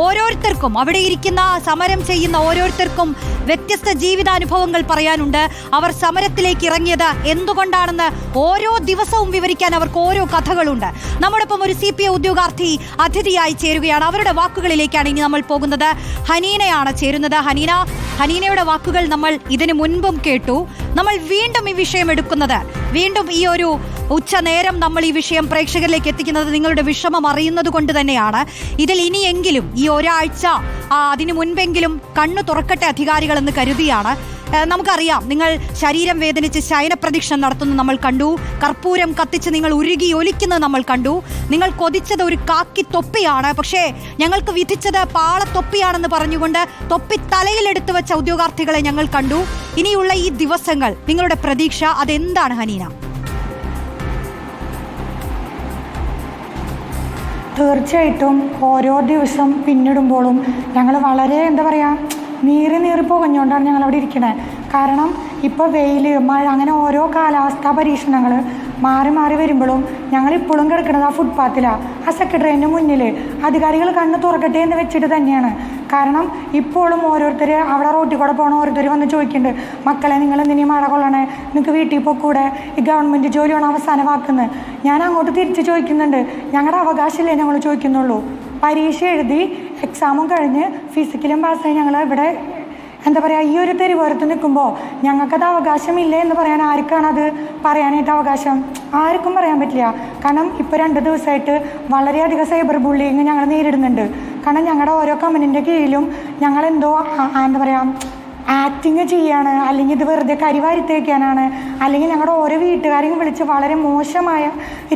ഓരോരുത്തർക്കും അവിടെ ഇരിക്കുന്ന സമരം ചെയ്യുന്ന ഓരോരുത്തർക്കും വ്യത്യസ്ത ജീവിതാനുഭവങ്ങൾ പറയാനുണ്ട്. അവർ സമരത്തിലേക്ക് ഇറങ്ങിയത് എന്തുകൊണ്ടാണെന്ന് ഓരോ ദിവസവും വിവരിക്കാൻ അവർക്ക് ഓരോ കഥകളുണ്ട്. നമ്മോടൊപ്പം ഒരു CPI ഉദ്യോഗാർത്ഥി അതിഥിയായി ചേരുകയാണ്. അവരുടെ വാക്കുകളിലേക്കാണ് ഇനി നമ്മൾ പോകുന്നത്. ഹനീനയാണ് ചേരുന്നത്. ഹനീനയുടെ വാക്കുകൾ നമ്മൾ ഇതിനു മുൻപും കേട്ടു. നമ്മൾ വീണ്ടും ഈ വിഷയം എടുക്കുന്നത്, വീണ്ടും ഈ ഒരു ഉച്ചനേരം നമ്മൾ ഈ വിഷയം പ്രേക്ഷകരിലേക്ക് എത്തിക്കുന്നത് നിങ്ങളുടെ വിഷമം അറിയുന്നത് കൊണ്ട് തന്നെയാണ്. ഇതിൽ ഇനിയെങ്കിലും ഈ ഒരാഴ്ച അതിനു മുൻപെങ്കിലും കണ്ണു തുറക്കട്ടെ അധികാരികൾ എന്ന് കരുതിയാണ്. നമുക്കറിയാം, നിങ്ങൾ ശരീരം വേദനിച്ച് ശയനപ്രദക്ഷിണം നടത്തുന്നത് നമ്മൾ കണ്ടു. കർപ്പൂരം കത്തിച്ച് നിങ്ങൾ ഉരുകി ഒലിക്കുന്നത് നമ്മൾ കണ്ടു. നിങ്ങൾ കൊതിച്ചത് ഒരു കാക്കി തൊപ്പിയാണ്, പക്ഷേ ഞങ്ങൾക്ക് വിധിച്ചത് പാളത്തൊപ്പിയാണെന്ന് പറഞ്ഞുകൊണ്ട് തൊപ്പി തലയിലെടുത്ത് വെച്ച ഉദ്യോഗാർത്ഥികളെ ഞങ്ങൾ കണ്ടു. ഇനിയുള്ള ഈ ദിവസങ്ങൾ നിങ്ങളുടെ പ്രതീക്ഷ അതെന്താണ് ഹനീന? തീർച്ചയായിട്ടും ഓരോ ദിവസം പിന്നിടുമ്പോഴും ഞങ്ങൾ വളരെ നീറി പുകഞ്ഞുകൊണ്ടാണ് ഞങ്ങളവിടെ ഇരിക്കുന്നത്. കാരണം ഇപ്പോൾ വെയിൽ, മഴ, അങ്ങനെ ഓരോ കാലാവസ്ഥാ പരീക്ഷണങ്ങൾ മാറി മാറി വരുമ്പോഴും ഞങ്ങളിപ്പോഴും കിടക്കുന്നത് ആ ഫുട്പാത്തിലാണ്, ആ സെക്രട്ടറിയേറ്റിന് മുന്നിൽ. അധികാരികൾ കണ്ണ് തുറക്കട്ടെ എന്ന് വെച്ചിട്ട് തന്നെയാണ്. കാരണം ഇപ്പോഴും ഓരോരുത്തർ അവിടെ റോട്ടിൽ കൂടെ പോകണം, ഓരോരുത്തർ വന്ന് ചോദിക്കുന്നുണ്ട്, മക്കളെ നിങ്ങൾ എന്തിനീ മഴ കൊള്ളണേ, നിങ്ങൾക്ക് വീട്ടിൽ പോക്കൂടെ, ഈ ഗവൺമെൻറ് ജോലിയാണ് അവസാന വാക്കുന്നത്. ഞാൻ അങ്ങോട്ട് തിരിച്ച് ചോദിക്കുന്നുണ്ട്, ഞങ്ങളുടെ അവകാശമില്ലേ ഞങ്ങൾ ചോദിക്കുന്നുള്ളൂ. പരീക്ഷ എഴുതി എക്സാമും കഴിഞ്ഞ് ഫിസിക്കലും പാസ്സായി ഞങ്ങൾ ഇവിടെ ഈ ഒരു തെരുവോരത്ത് നിൽക്കുമ്പോൾ ഞങ്ങൾക്കത് അവകാശമില്ലേ എന്ന് പറയാൻ ആർക്കാണത് പറയാനായിട്ട് അവകാശം? ആർക്കും പറയാൻ പറ്റില്ല. കാരണം ഇപ്പോൾ 2 ദിവസമായിട്ട് വളരെയധികം സൈബർ ബുള്ളിങ് ഞങ്ങൾ നേരിടുന്നുണ്ട്. കാരണം ഞങ്ങളുടെ ഓരോ കമ്പനിൻ്റെ കീഴിലും ഞങ്ങളെന്തോ ആക്ടിങ് ചെയ്യാണ്, അല്ലെങ്കിൽ ഇത് വെറുതെ കരിവാരിത്ത് വയ്ക്കാനാണ്, അല്ലെങ്കിൽ ഞങ്ങളുടെ ഓരോ വീട്ടുകാരെയും വിളിച്ച് വളരെ മോശമായ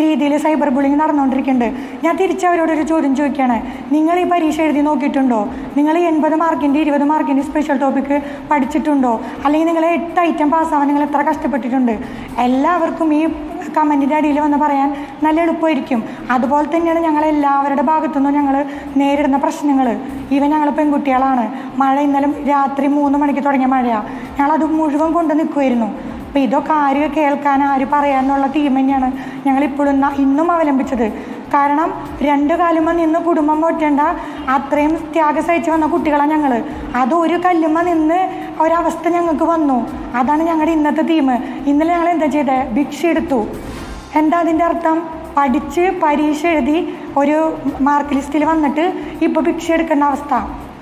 രീതിയിൽ സൈബർ ബുള്ളിങ് നടന്നുകൊണ്ടിരിക്കുന്നുണ്ട്. ഞാൻ തിരിച്ചവരോടൊരു ചോദ്യം ചോദിക്കുകയാണ്, നിങ്ങൾ ഈ പരീക്ഷ എഴുതി നോക്കിയിട്ടുണ്ടോ? നിങ്ങൾ 80 മാർക്കിൻ്റെ 20 മാർക്കിൻ്റെ സ്പെഷ്യൽ ടോപ്പിക്ക് പഠിച്ചിട്ടുണ്ടോ? അല്ലെങ്കിൽ നിങ്ങൾ 8 ഐറ്റം പാസ്സാവാൻ നിങ്ങൾ എത്ര കഷ്ടപ്പെട്ടിട്ടുണ്ട്? എല്ലാവർക്കും ഈ കമൻറ്റിൻ്റെ അടിയിൽ വന്ന് പറയാൻ നല്ല എളുപ്പമായിരിക്കും. അതുപോലെ തന്നെയാണ് ഞങ്ങളെല്ലാവരുടെ ഭാഗത്തുനിന്നും ഞങ്ങൾ നേരിടുന്ന പ്രശ്നങ്ങൾ. ഈവൻ ഞങ്ങൾ പെൺകുട്ടികളാണ്. മഴ ഇന്നലെ രാത്രി 3 മണിക്ക് തുടങ്ങിയ മഴയാണ്. ഞങ്ങളത് മുഴുവൻ കൊണ്ട് നിൽക്കുമായിരുന്നു. അപ്പോൾ ഇതൊക്കെ ആര് കേൾക്കാൻ, ആര് പറയാമെന്നുള്ള തീം തന്നെയാണ് ഞങ്ങളിപ്പോഴും ഇന്നും അവലംബിച്ചത്. കാരണം 2 കാലുമ്മ നിന്ന് കുടുംബം പോറ്റേണ്ട അത്രയും ത്യാഗം സഹിച്ച് വന്ന കുട്ടികളാണ് ഞങ്ങൾ. അത് ഒരു കല്ലുമ്മ നിന്ന് ഒരവസ്ഥ ഞങ്ങൾക്ക് വന്നു. അതാണ് ഞങ്ങളുടെ ഇന്നത്തെ തീം. ഇന്നലെ ഞങ്ങൾ എന്താ ചെയ്തത്? ഭിക്ഷ എടുത്തു. എന്താ അതിൻ്റെ അർത്ഥം? പഠിച്ച് പരീക്ഷ എഴുതി ഒരു മാർക്ക് ലിസ്റ്റിൽ വന്നിട്ട് ഇപ്പോൾ ഭിക്ഷ എടുക്കേണ്ട അവസ്ഥ.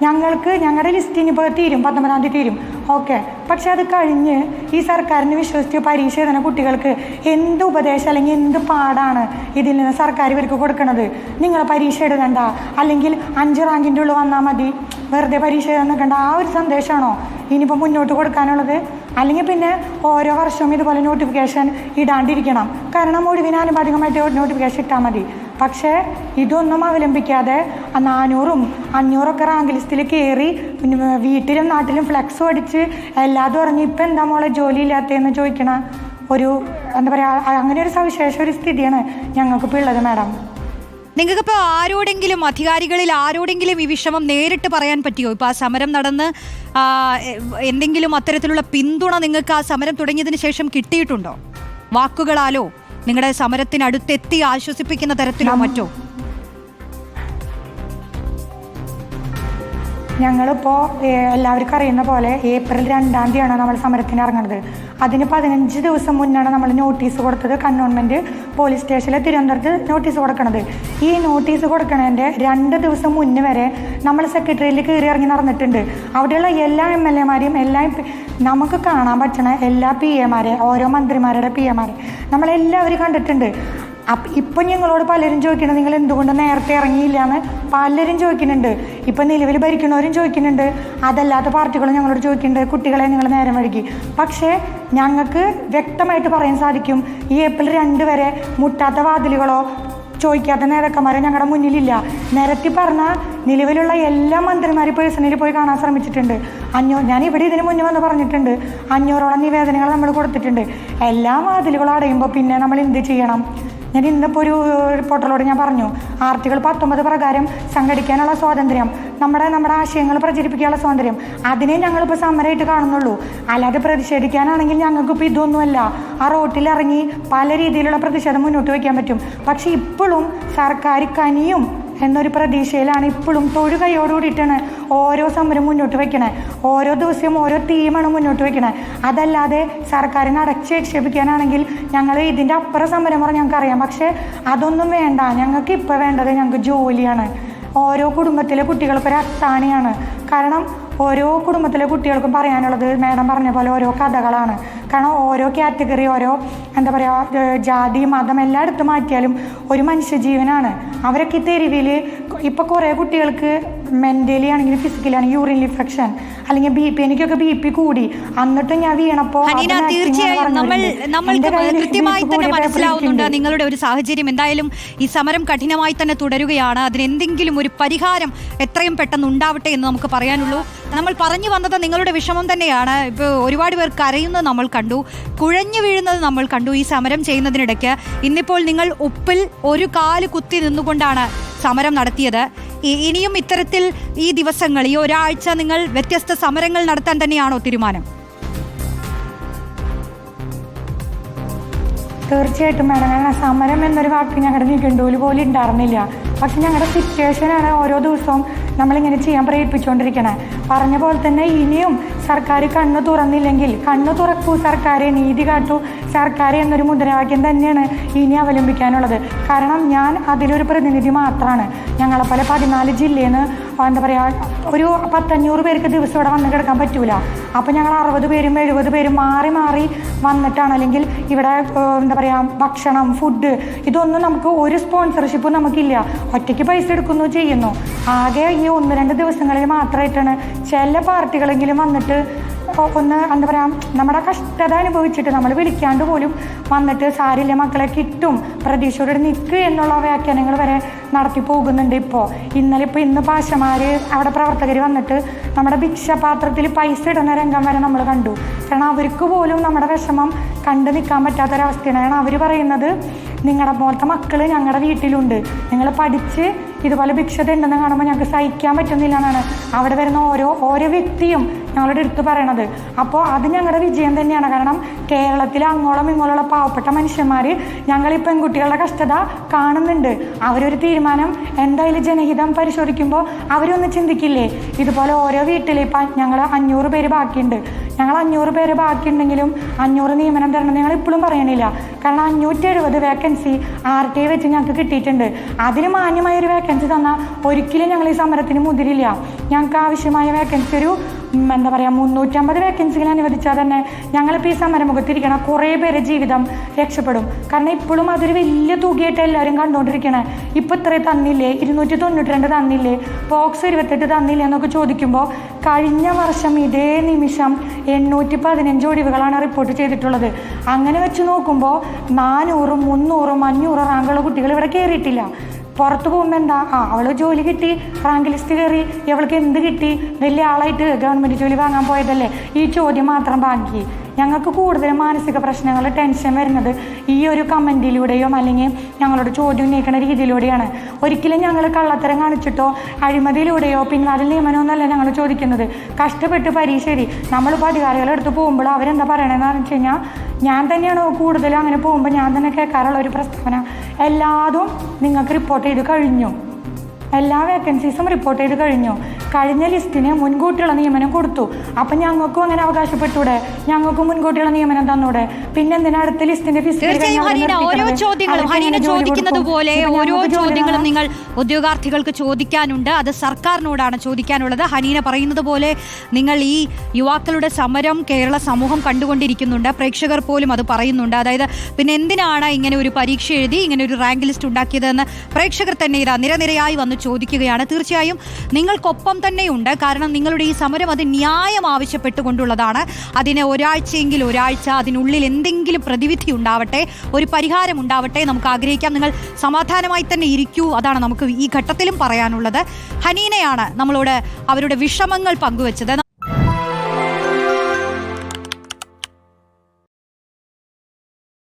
ഞങ്ങളുടെ ലിസ്റ്റിന് ഇപ്പോൾ തീരും, 19-ാം തീയതി തീരും, ഓക്കെ. പക്ഷെ അത് കഴിഞ്ഞ് ഈ സർക്കാരിനെ വിശ്വസിച്ച് പരീക്ഷ എഴുതുന്ന കുട്ടികൾക്ക് എന്ത് ഉപദേശം അല്ലെങ്കിൽ എന്ത് പാടാണ് ഇതിൽ നിന്ന് സർക്കാർ ഇവർക്ക് കൊടുക്കുന്നത്? നിങ്ങൾ പരീക്ഷ എഴുതണ്ട, അല്ലെങ്കിൽ 5 റാങ്കിൻ്റെ ഉള്ളിൽ വന്നാൽ മതി, വെറുതെ പരീക്ഷ എഴുതാൻ നിൽക്കേണ്ട, ആ ഒരു സന്ദേശമാണോ ഇനിയിപ്പോൾ മുന്നോട്ട് കൊടുക്കാനുള്ളത്? അല്ലെങ്കിൽ പിന്നെ ഓരോ വർഷവും ഇതുപോലെ നോട്ടിഫിക്കേഷൻ ഇടാണ്ടിരിക്കണം. കാരണം ഒഴിവിനാനുപാതികമായിട്ട് നോട്ടിഫിക്കേഷൻ ഇട്ടാൽ മതി. പക്ഷേ ഇതൊന്നും അവലംബിക്കാതെ 400-ഉം 500-ഒക്കെ റാങ്ക് ലിസ്റ്റിൽ കയറി വീട്ടിലും നാട്ടിലും ഫ്ലെക്സ് അടിച്ച് എല്ലാതും പറഞ്ഞ് ഇപ്പം എന്താ മോളെ ജോലി ഇല്ലാത്തതെന്ന് ചോദിക്കണ ഒരു അങ്ങനെ ഒരു സവിശേഷ ഒരു സ്ഥിതിയാണ് ഞങ്ങൾക്കിപ്പോൾ ഉള്ളത് മാഡം. നിങ്ങൾക്കിപ്പോൾ ആരോടെങ്കിലും, അധികാരികളിൽ ആരോടെങ്കിലും ഈ വിഷമം നേരിട്ട് പറയാൻ പറ്റിയോ? ഇപ്പോൾ ആ സമരം നടന്ന് എന്തെങ്കിലും അത്തരത്തിലുള്ള പിന്തുണ നിങ്ങൾക്ക് ആ സമരം തുടങ്ങിയതിന് ശേഷം കിട്ടിയിട്ടുണ്ടോ? വാക്കുകളാലോ, നിങ്ങളുടെ സമരത്തിനടുത്തെത്തി ആശ്വസിപ്പിക്കുന്ന തരത്തിലോ മറ്റോ? ഞങ്ങളിപ്പോൾ എല്ലാവർക്കും അറിയുന്ന പോലെ ഏപ്രിൽ 2-ാം തീയതിയാണ് നമ്മൾ സമരത്തിന് ഇറങ്ങുന്നത്. അതിന് 15 ദിവസം മുന്നാണ് നമ്മൾ നോട്ടീസ് കൊടുത്തത്. കന്റോൺമെൻറ്റ് പോലീസ് സ്റ്റേഷനിൽ തിരുവനന്തപുരത്ത് നോട്ടീസ് കൊടുക്കുന്നത്. ഈ നോട്ടീസ് കൊടുക്കണതിൻ്റെ 2 ദിവസം മുന്നേ വരെ നമ്മൾ സെക്രട്ടറിയിൽ കയറി ഇറങ്ങി നടന്നിട്ടുണ്ട്. അവിടെയുള്ള എല്ലാ MLA മാരെയും നമുക്ക് കാണാൻ പറ്റണ എല്ലാ PA മാരെ, ഓരോ മന്ത്രിമാരുടെ PA മാരെ നമ്മളെല്ലാവരും കണ്ടിട്ടുണ്ട്. ഇപ്പം ഞങ്ങളോട് പലരും ചോദിക്കുന്നുണ്ട്, നിങ്ങൾ എന്തുകൊണ്ട് നേരത്തെ ഇറങ്ങിയില്ല എന്ന് പലരും ചോദിക്കുന്നുണ്ട്. ഇപ്പം നിലവിൽ ഭരിക്കുന്നവരും ചോദിക്കുന്നുണ്ട്, അതല്ലാത്ത പാർട്ടികളും ഞങ്ങളോട് ചോദിക്കുന്നുണ്ട്, കുട്ടികളെ നിങ്ങൾ നേരം വഴുകി. പക്ഷേ ഞങ്ങൾക്ക് വ്യക്തമായിട്ട് പറയാൻ സാധിക്കും, ഈ ഏപ്രിൽ 2 വരെ മുട്ടാത്ത വാതിലുകളോ ചോദിക്കാത്ത നേതാക്കന്മാരോ ഞങ്ങളുടെ മുന്നിലില്ല. നിരത്തി പറഞ്ഞാൽ നിലവിലുള്ള എല്ലാ മന്ത്രിമാരും പേഴ്സണലി പോയി കാണാൻ ശ്രമിച്ചിട്ടുണ്ട്. ഞാൻ ഇവിടെ ഇതിന് മുന്നേ വന്ന് പറഞ്ഞിട്ടുണ്ട്, 500ഓളം നിവേദനങ്ങൾ നമ്മൾ കൊടുത്തിട്ടുണ്ട്. എല്ലാ വാതിലുകളും അടയുമ്പോൾ പിന്നെ നമ്മൾ എന്ത് ചെയ്യണം? ഞാൻ ഇന്നിപ്പോൾ ഒരു റിപ്പോർട്ടറോട് ഞാൻ പറഞ്ഞു, ആർട്ടിക്കിൾ 19 പ്രകാരം സംഘടിക്കാനുള്ള സ്വാതന്ത്ര്യം, നമ്മുടെ ആശയങ്ങൾ പ്രചരിപ്പിക്കാനുള്ള സ്വാതന്ത്ര്യം, അതിനെ ഞങ്ങളിപ്പോൾ സമരമായിട്ട് കാണുന്നുള്ളൂ. അല്ലാതെ പ്രതിഷേധിക്കാനാണെങ്കിൽ ഞങ്ങൾക്കിപ്പോൾ ഇതൊന്നുമല്ല. ആ റോട്ടിലിറങ്ങി പല രീതിയിലുള്ള പ്രതിഷേധം മുന്നോട്ട് വയ്ക്കാൻ പറ്റും. പക്ഷേ ഇപ്പോഴും സർക്കാർ കനിയും എന്നൊരു പ്രതീക്ഷയിലാണ് ഇപ്പോഴും തൊഴുകയോടുകൂടിയിട്ടാണ് ഓരോ സമരം മുന്നോട്ട് വയ്ക്കണേ. ഓരോ ദിവസവും ഓരോ തീമാണ് മുന്നോട്ട് വയ്ക്കണേ. അതല്ലാതെ സർക്കാരിനെ അടച്ച് നിക്ഷേപിക്കാനാണെങ്കിൽ ഞങ്ങൾ ഇതിൻ്റെ അപ്പുറം സമരം പറഞ്ഞ് ഞങ്ങൾക്കറിയാം. പക്ഷേ അതൊന്നും വേണ്ട. ഞങ്ങൾക്ക് ഇപ്പോൾ വേണ്ടത് ഞങ്ങൾക്ക് ജോലിയാണ്. ഓരോ കുടുംബത്തിലെ കുട്ടികൾക്കൊരു അത്താണിയാണ്. കാരണം ഓരോ കുടുംബത്തിലെ കുട്ടികൾക്കും പറയാനുള്ളത് മേഡം പറഞ്ഞ പോലെ ഓരോ കഥകളാണ്. കാരണം ഓരോ കാറ്റഗറി, ഓരോ എന്താ പറയുക, ജാതി മതം എല്ലാം എടുത്ത് മാറ്റിയാലും ഒരു മനുഷ്യജീവനാണ്. അവരൊക്കെ ഈ തെരുവിൽ ഇപ്പോൾ കുറേ കുട്ടികൾക്ക് മെൻ്റലി ആണെങ്കിലും ഫിസിക്കലി ആണെങ്കിലും യൂറിൻ ഇൻഫെക്ഷൻ അല്ലെങ്കിൽ BP, എനിക്കൊക്കെ BP കൂടി. എന്നിട്ടും ഞാൻ വീണപ്പോൾ തീർച്ചയായും നമ്മൾക്ക് കൃത്യമായി തന്നെ മനസ്സിലാവുന്നുണ്ട് നിങ്ങളുടെ ഒരു സാഹചര്യം. എന്തായാലും ഈ സമരം കഠിനമായി തന്നെ തുടരുകയാണ്. അതിനെന്തെങ്കിലും ഒരു പരിഹാരം എത്രയും പെട്ടെന്ന് ഉണ്ടാവട്ടെ എന്ന് നമുക്ക് പറയാനുള്ളൂ. നമ്മൾ പറഞ്ഞു വന്നത് നിങ്ങളുടെ വിഷമം തന്നെയാണ്. ഇപ്പോൾ ഒരുപാട് പേർ കരയുന്നത് നമ്മൾ കണ്ടു, കുഴഞ്ഞു വീഴുന്നത് നമ്മൾ കണ്ടു ഈ സമരം ചെയ്യുന്നതിനിടയ്ക്ക്. ഇന്നിപ്പോൾ നിങ്ങൾ ഉപ്പിൽ ഒരു കാല് കുത്തി നിന്നുകൊണ്ടാണ് സമരം നടത്തിയത്. ഇനിയും ഇത്തരത്തിൽ ഈ ദിവസങ്ങൾ, ഈ ഒരാഴ്ച നിങ്ങൾ വ്യത്യസ്ത സമരങ്ങൾ നടത്താൻ തന്നെയാണോ തീരുമാനം? തീർച്ചയായിട്ടും മേഡം. കാരണം സമരം എന്നൊരു വാക്ക് ഞങ്ങളുടെ നിഘണ്ടുവിൽ പോലും ഉണ്ടായിരുന്നില്ല. പക്ഷെ ഞങ്ങളുടെ സിറ്റുവേഷനാണ് ഓരോ ദിവസവും നമ്മളിങ്ങനെ ചെയ്യാൻ പ്രേരിപ്പിച്ചുകൊണ്ടിരിക്കണേ. പറഞ്ഞ പോലെ തന്നെ ഇനിയും സർക്കാർ കണ്ണ് തുറന്നില്ലെങ്കിൽ, കണ്ണ് തുറക്കൂ സർക്കാരെ, നീതി കാട്ടൂ സർക്കാർ എന്നൊരു മുദ്രാവാക്യം തന്നെയാണ് ഇനി അവലംബിക്കാനുള്ളത്. കാരണം ഞാൻ അതിലൊരു പ്രതിനിധി മാത്രമാണ്. ഞങ്ങളെപ്പോലെ 14 ജില്ലയിൽ നിന്ന് എന്താ പറയുക, ഒരു 100-500 പേർക്ക് ദിവസം ഇവിടെ വന്ന് കിടക്കാൻ പറ്റൂല. അപ്പോൾ ഞങ്ങൾ 60 പേരും 70 പേരും മാറി മാറി വന്നിട്ടാണ്. അല്ലെങ്കിൽ ഇവിടെ എന്താ പറയുക, ഭക്ഷണം, ഫുഡ്, ഇതൊന്നും നമുക്ക് ഒരു സ്പോൺസർഷിപ്പും നമുക്കില്ല. ഒറ്റയ്ക്ക് പൈസ എടുക്കുന്നു, ചെയ്യുന്നു. ആകെ ഈ 1-2 ദിവസങ്ങളിൽ മാത്രമായിട്ടാണ് ചില പാർട്ടികളെങ്കിലും വന്നിട്ട് ഒന്ന് എന്താ പറയുക, നമ്മുടെ കഷ്ടത അനുഭവിച്ചിട്ട് നമ്മൾ വിളിക്കാണ്ട് പോലും വന്നിട്ട് സാരില്ല മക്കളെ കിട്ടും, പ്രതീക്ഷയോടെ നിൽക്കുക എന്നുള്ള വ്യാഖ്യാനങ്ങൾ വരെ നടത്തി പോകുന്നുണ്ട്. ഇന്ന് പാശമാർ അവിടെ പ്രവർത്തകർ വന്നിട്ട് നമ്മുടെ ഭിക്ഷപാത്രത്തിൽ പൈസ ഇടുന്ന രംഗം വരെ നമ്മൾ കണ്ടു. കാരണം അവർക്ക് പോലും നമ്മുടെ വിഷമം കണ്ടു നിൽക്കാൻ പറ്റാത്തൊരവസ്ഥയാണ്. കാരണം അവർ പറയുന്നത്, നിങ്ങളുടെ പോലത്തെ മക്കൾ ഞങ്ങളുടെ വീട്ടിലുണ്ട്, നിങ്ങൾ പഠിച്ച് ഇതുപോലെ ഭിക്ഷത ഉണ്ടെന്ന് കാണുമ്പോൾ ഞങ്ങൾക്ക് സഹിക്കാൻ പറ്റുന്നില്ല എന്നാണ് അവിടെ വരുന്ന ഓരോ വ്യക്തിയും ഞങ്ങളുടെ അടുത്ത് പറയണത്. അപ്പോൾ അത് ഞങ്ങളുടെ വിജയം തന്നെയാണ്. കാരണം കേരളത്തിൽ അങ്ങോളം ഇങ്ങോളമുള്ള പാവപ്പെട്ട മനുഷ്യന്മാർ ഞങ്ങൾ ഈ പെൺകുട്ടികളുടെ കഷ്ടത കാണുന്നുണ്ട്. അവരൊരു തീരുമാനം എന്തായാലും ജനഹിതം പരിശോധിക്കുമ്പോൾ അവരൊന്ന് ചിന്തിക്കില്ലേ, ഇതുപോലെ ഓരോ വീട്ടിൽ ഇപ്പം ഞങ്ങൾ 500 പേര് ബാക്കിയുണ്ട്. ഞങ്ങൾ 500 പേര് ബാക്കിയുണ്ടെങ്കിലും 500 നിയമനം തരണം ഞങ്ങൾ ഇപ്പോഴും പറയണില്ല. കാരണം 570 വേക്കൻസി RTI വെച്ച് ഞങ്ങൾക്ക് കിട്ടിയിട്ടുണ്ട്. അതിന് മാന്യമായൊരു വേക്കൻസി തന്നാൽ ഒരിക്കലും ഞങ്ങൾ ഈ സമരത്തിന് മുതിരില്ല. ഞങ്ങൾക്ക് ആവശ്യമായ വേക്കൻസി ഒരു എന്താ പറയുക 350 വേക്കൻസികൾ അനുവദിച്ചാൽ തന്നെ ഞങ്ങളിപ്പോൾ ഈ സമരമുഖത്തിരിക്കണം കുറേ പേരെ ജീവിതം രക്ഷപ്പെടും. കാരണം ഇപ്പോഴും അതൊരു വലിയ തുകയായിട്ട് എല്ലാവരും കണ്ടുകൊണ്ടിരിക്കണേ. ഇപ്പോൾ ഇത്രയും തന്നില്ലേ, 292 തന്നില്ലേ, പോക്സ് 28 തന്നില്ലേ എന്നൊക്കെ ചോദിക്കുമ്പോൾ കഴിഞ്ഞ വർഷം ഇതേ നിമിഷം 815 ഒഴിവുകളാണ് റിപ്പോർട്ട് ചെയ്തിട്ടുള്ളത്. അങ്ങനെ വെച്ച് നോക്കുമ്പോൾ 400, 300, 500 റാങ്കുള്ള കുട്ടികൾ ഇവിടെ കയറിയിട്ടില്ല. പുറത്ത് പോകുമ്പോൾ എന്താ, അവൾ ജോലി കിട്ടി, റാങ്ക് ലിസ്റ്റ് കയറി, ഇവൾക്ക് എന്ത് കിട്ടി, വലിയ ആളായിട്ട് ഗവൺമെൻറ് ജോലി വാങ്ങാൻ പോയതല്ലേ, ഈ ചോദ്യം മാത്രം ബാക്കി. ഞങ്ങൾക്ക് കൂടുതൽ മാനസിക പ്രശ്നങ്ങൾ, ടെൻഷൻ വരുന്നത് ഈ ഒരു കമൻറ്റിലൂടെയോ അല്ലെങ്കിൽ ഞങ്ങളോട് ചോദ്യം ഉന്നയിക്കുന്ന രീതിയിലൂടെയാണ്. ഒരിക്കലും ഞങ്ങൾ കള്ളത്തരം കാണിച്ചിട്ടോ അഴിമതിയിലൂടെയോ പിൻവാതിൽ നിയമനമൊന്നുമല്ല ഞങ്ങൾ ചോദിക്കുന്നത്. കഷ്ടപ്പെട്ട് പരീക്ഷ എഴുതി നമ്മളിപ്പോൾ അധികാരികളെടുത്ത് പോകുമ്പോൾ അവരെന്താ പറയണതെന്ന് വെച്ച് കഴിഞ്ഞാൽ, ഞാൻ തന്നെയാണോ കൂടുതലും അങ്ങനെ പോകുമ്പോൾ ഞാൻ തന്നെ കേൾക്കാറുള്ള ഒരു പ്രസ്താവന, എല്ലാതും നിങ്ങൾക്ക് റിപ്പോർട്ട് ചെയ്ത് കഴിഞ്ഞു, എല്ലാ വേക്കൻസീസും റിപ്പോർട്ട് ചെയ്ത് കഴിഞ്ഞു, കഴിഞ്ഞ ലിസ്റ്റിന് മുൻകൂട്ടിയുള്ള നിയമനം കൊടുത്തു, അപ്പം ഞങ്ങൾക്കും അങ്ങനെ അവകാശപ്പെട്ടൂടെ, ഞങ്ങൾക്കും മുൻകൂട്ടിയുള്ള നിയമനം തന്നൂടെ, പിന്നെ എന്തിനാ അടുത്ത ലിസ്റ്റിന്റെ ഓരോ ചോദ്യങ്ങളും ഹനീന ചോദിക്കുന്നത് പോലെ ഓരോ ചോദ്യങ്ങളും നിങ്ങൾ ഉദ്യോഗാർത്ഥികൾക്ക് ചോദിക്കാനുണ്ട്. അത് സർക്കാരിനോടാണ് ചോദിക്കാനുള്ളത്. ഹനീന പറയുന്നത് പോലെ നിങ്ങൾ ഈ യുവാക്കളുടെ സമരം കേരള സമൂഹം കണ്ടുകൊണ്ടിരിക്കുന്നുണ്ട്, പ്രേക്ഷകർ പോലും അത് പറയുന്നുണ്ട്. അതായത് പിന്നെ എന്തിനാണ് ഇങ്ങനെ ഒരു പരീക്ഷ എഴുതി ഇങ്ങനെ ഒരു റാങ്ക് ലിസ്റ്റ് ഉണ്ടാക്കിയതെന്ന് പ്രേക്ഷകർ തന്നെ ഇതാ നിരനിരയായി വന്ന് ചോദിക്കുകയാണ്. തീർച്ചയായും നിങ്ങൾക്കൊപ്പം തന്നെയുണ്ട്. കാരണം നിങ്ങളുടെ ഈ സമരം അത് ന്യായം ആവശ്യപ്പെട്ടുകൊണ്ടുള്ളതാണ്. അതിന് ഒരാഴ്ച അതിനുള്ളിൽ എന്തെങ്കിലും പ്രതിവിധി ഉണ്ടാവട്ടെ, ഒരു പരിഹാരം ഉണ്ടാവട്ടെ, നമുക്ക് ആഗ്രഹിക്കാം. നിങ്ങൾ സമാധാനമായി തന്നെ ഇരിക്കൂ, അതാണ് നമുക്ക് ഈ ഘട്ടത്തിലും പറയാനുള്ളത്. ഹനീനയാണ് നമ്മളോട് അവരുടെ വിഷമങ്ങൾ പങ്കുവച്ചത്.